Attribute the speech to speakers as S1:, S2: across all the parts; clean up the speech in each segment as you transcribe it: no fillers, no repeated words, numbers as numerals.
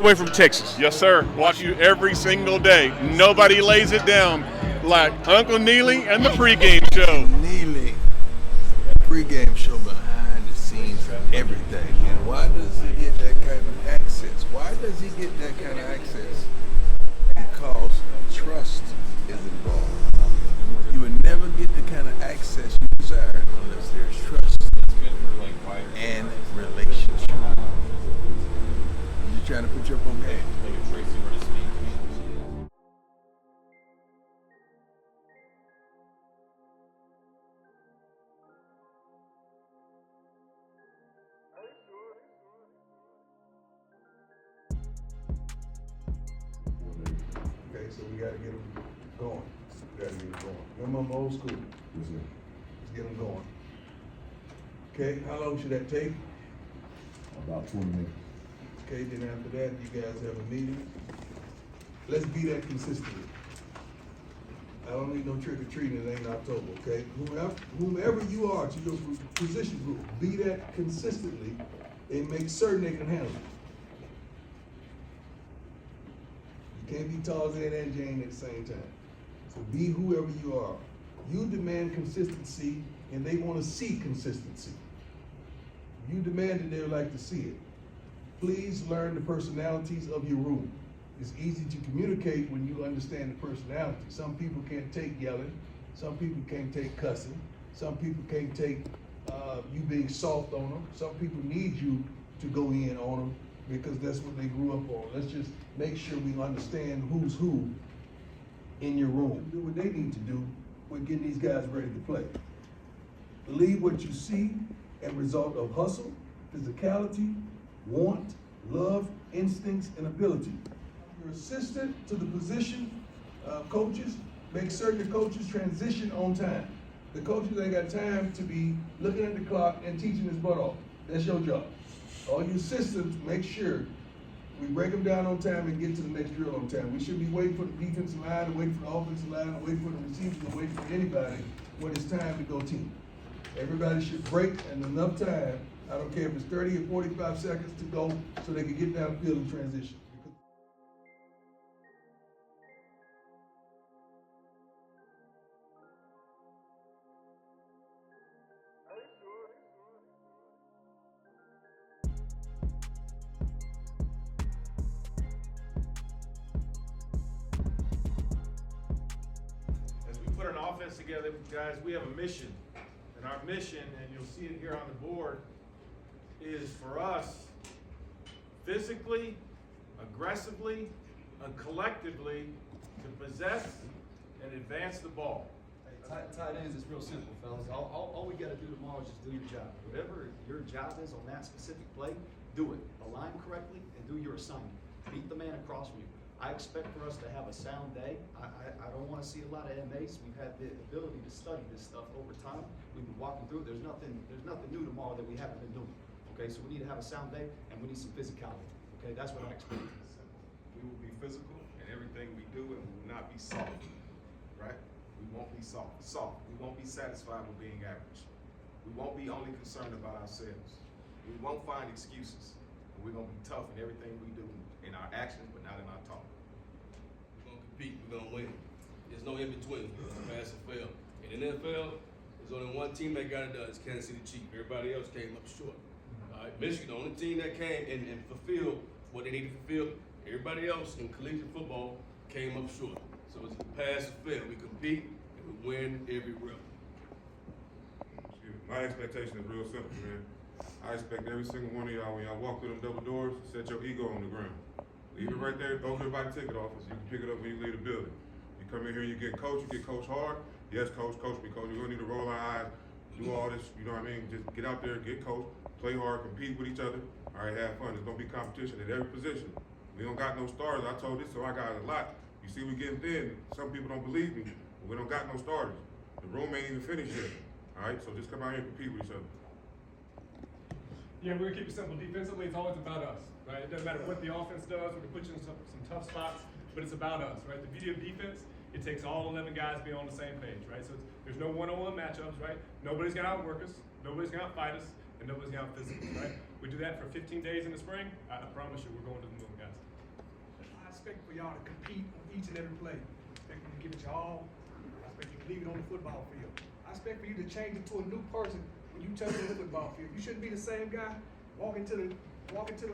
S1: Away from Texas.
S2: Yes, sir. Watch you every single day. Nobody lays it down like Uncle Neely and the pregame show.
S3: Neely, pregame show behind the scenes of everything. And why does he get that kind of access? Why does he get that kind of access? Because trust is involved. You would never get the kind of access you desire unless there's trust and relationship. You're trying to put your up on game. Okay, so we gotta get them going. We gotta get them going. Remember, I'm old school. Let's get them going. Okay, how long should that take?
S4: About 20 minutes.
S3: Okay, then after that, you guys have a meeting. Let's be that consistently. I don't need no trick or treating, it ain't October, okay? Whomever you are to your position group, be that consistently and make certain they can handle it. You can't be Tarzan and Jane at the same time. So be whoever you are. You demand consistency and they want to see consistency. You demand it, they would like to see it. Please learn the personalities of your room. It's easy to communicate when you understand the personality. Some people can't take yelling. Some people can't take cussing. Some people can't take you being soft on them. Some people need you to go in on them because that's what they grew up on. Let's just make sure we understand who's who in your room. Do what they need to do with getting these guys ready to play. Believe what you see and result of hustle, physicality, want, love, instincts, and ability. Your assistant to the position coaches, make certain the coaches transition on time. The coaches ain't got time to be looking at the clock and teaching his butt off. That's your job. All you assistants, make sure we break them down on time and get to the next drill on time. We shouldn't be waiting for the defensive line, or waiting for the offensive line, or waiting for the receivers, or waiting for anybody when it's time to go team. Everybody should break in enough time. I don't care if it's 30 or 45 seconds to go so they can get downfield and transition.
S5: As we put an offense together, guys, we have a mission. And our mission, and you'll see it here on the board, is for us physically, aggressively, and collectively to possess and advance the ball.
S6: Tight ends is real simple, fellas. All we got to do tomorrow is just do your job. Whatever your job is on that specific play, do it. Align correctly and do your assignment. Beat the man across from you. I expect for us to have a sound day. I don't want to see a lot of MAs. We've had the ability to study this stuff over time. We've been walking through it. There's nothing new tomorrow that we haven't been doing. Okay, so we need to have a sound day and we need some physicality. Okay, that's what I expect.
S7: We will be physical in everything we do, and we will not be soft, right? We won't be soft. We won't be satisfied with being average. We won't be only concerned about ourselves. We won't find excuses. We're gonna be tough in everything we do, in our actions, but not in our talk.
S8: We're gonna compete, we're gonna win. There's no in between. It's pass or fail. In the NFL, there's only one team that got it done. It's Kansas City Chiefs. Everybody else came up short. All right, Michigan, the only team that came and fulfilled what they needed to fulfill. Everybody else in collegiate football came up short. So it's pass or fail. We compete and we win every rep.
S9: My expectation is real simple, man. I expect every single one of y'all, when y'all walk through them double doors, set your ego on the ground. Leave it right there, don't give everybody a ticket off, so you can pick it up when you leave the building. You come in here, you get coached hard. Yes, coach me, coach. We're gonna need to roll our eyes, do all this, you know what I mean? Just get out there, get coached, play hard, compete with each other. All right, have fun. There's gonna be competition at every position. We don't got no starters. I told this, so I got a lot. You see, we getting thin. Some people don't believe me, but we don't got no starters. The room ain't even finished yet. All right, so just come out here and compete with each other.
S10: Yeah, we're gonna keep it simple. Defensively, it's always about us, right? It doesn't matter what the offense does. We're gonna put you in some tough spots, but it's about us, right? The beauty of defense, it takes all 11 guys to be on the same page, right? So there's no one-on-one matchups, right? Nobody's gonna outwork us, nobody's gonna outfight us, and nobody's gonna out-physical us, right? We do that for 15 days in the spring. I promise you, we're going to the moon, guys. expect for y'all to compete on each and every play. I expect you to give it your all. I expect you to leave it on the football field. I expect for you to change into a new person when you touch that football field. You shouldn't be the same guy walking to the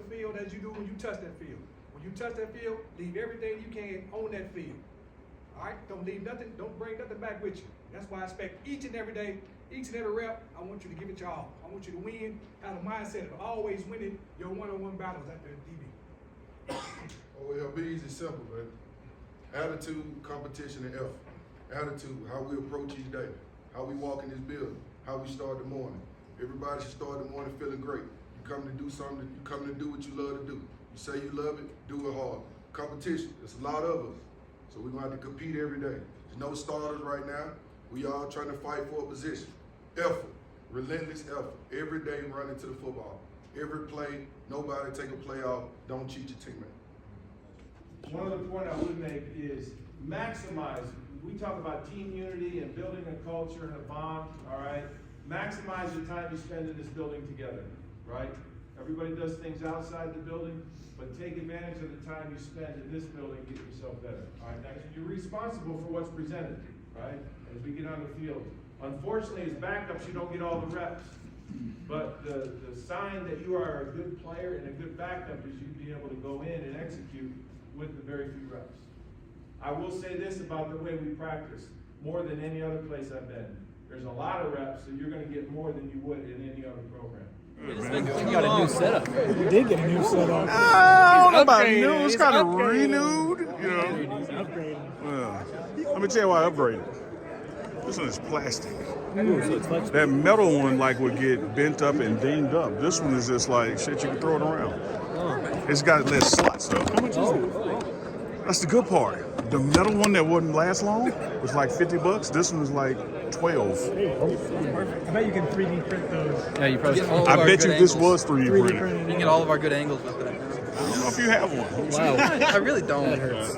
S10: field as you do when you touch that field. When you touch that field, leave everything you can on that field. All right? Don't leave nothing, don't bring nothing back with you. That's why I expect each and every day, each and every rep, I want you to give it your all. I want you to win, have a mindset of always winning your one-on-one battles at the DB.
S1: OLBs is simple, man. Attitude, competition, and effort. Attitude, how we approach each day, how we walk in this building, how we start the morning. Everybody should start the morning feeling great. You come to do something, you come to do what you love to do. You say you love it, do it hard. Competition, there's a lot of us. So we're gonna have to compete every day. There's no starters right now. We all trying to fight for a position. Effort, relentless effort. Every day running to the football. Every play, nobody take a play off. Don't cheat your teammate.
S5: One other point I would make is maximize. We talk about team unity and building a culture and a bond, all right? Maximize the time you spend in this building together, right? Everybody does things outside the building, but take advantage of the time you spend in this building to get yourself better, all right? Now, you're responsible for what's presented, right? As we get on the field. Unfortunately, as backups, you don't get all the reps. But the sign that you are a good player and a good backup is you being able to go in and execute with the very few reps. I will say this about the way we practice, more than any other place I've been. There's a lot of reps, so you're going to get more than you would in any other program.
S11: You got a new setup.
S12: You did get a new setup.
S2: I don't know about new. It's kind of renewed, you know. Well, let me tell you why I upgraded. This one is plastic. That metal one like would get bent up and dinged up. This one is just like shit, you can throw it around. It's got less slots though. How much is it? That's the good part. The metal one that wouldn't last long was like $50. This one is like 12.
S12: I bet you can 3D print those.
S11: Yeah, you probably.
S2: I bet you this was 3D printed.
S11: You can get all of our good angles with that.
S2: I don't know if you have one.
S11: Wow, I really don't.
S12: That hurts.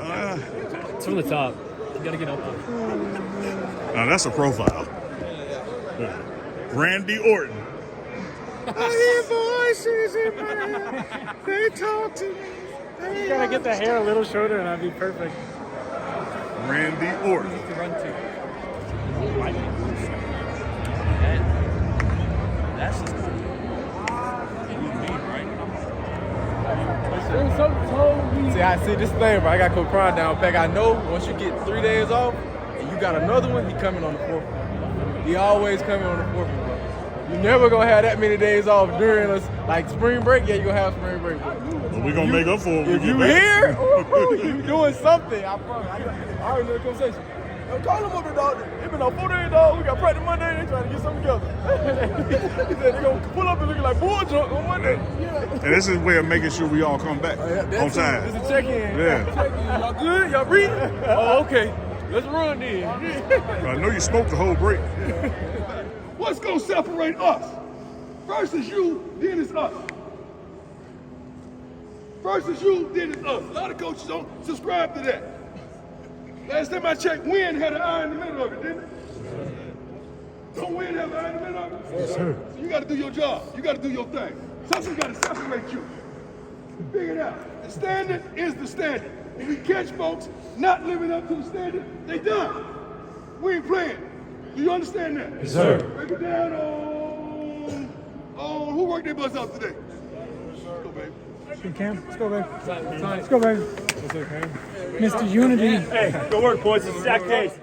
S12: It's from the top. You gotta get up there.
S2: Now that's a profile. Randy Orton. I hear voices in my head. They talk to me.
S12: You gotta get the hair a little shorter and that'd be perfect.
S2: Randy Orton.
S12: To run to.
S11: That's just
S13: See, this thing, bro. I got Coach Prime down pack. I know once you get 3 days off and you got another one, he coming on the fourth one. He always coming on the fourth one, bro. You never gonna have that many days off during us, like spring break. Yeah, you gonna have spring break, bro.
S2: Well, we gonna make up for it.
S13: If you here, you doing something. I promise. I already know the conversation. Yo, call him up, the dog. It been on 4 days, dog. We got practice Monday. They trying to get something together. He said they gonna pull up and looking like bull junk on Monday.
S2: And this is a way of making sure we all come back on time.
S13: It's a check-in.
S2: Yeah.
S13: Check-in. Y'all good? Y'all breathing? Oh, okay. Let's run then.
S2: I know you smoked the whole break.
S3: What's gonna separate us? First is you, then it's us. First is you, then it's us. A lot of coaches don't subscribe to that. Last time I checked, Win had an eye in the middle of it, didn't it? Don't Win have an eye in the middle of it?
S12: Yes, sir.
S3: So you gotta do your job. You gotta do your thing. Something's gotta separate you. Figure it out. The standard is the standard. When we catch folks not living up to the standard, they done. We ain't playing. Do you understand that?
S12: Yes, sir.
S3: Break it down on who worked their butts out today? Let's go, baby.
S12: Good, Cam. Let's go, baby. Let's go, baby. Mr. Unity.
S10: Hey, good work, boys. It's Zach Case.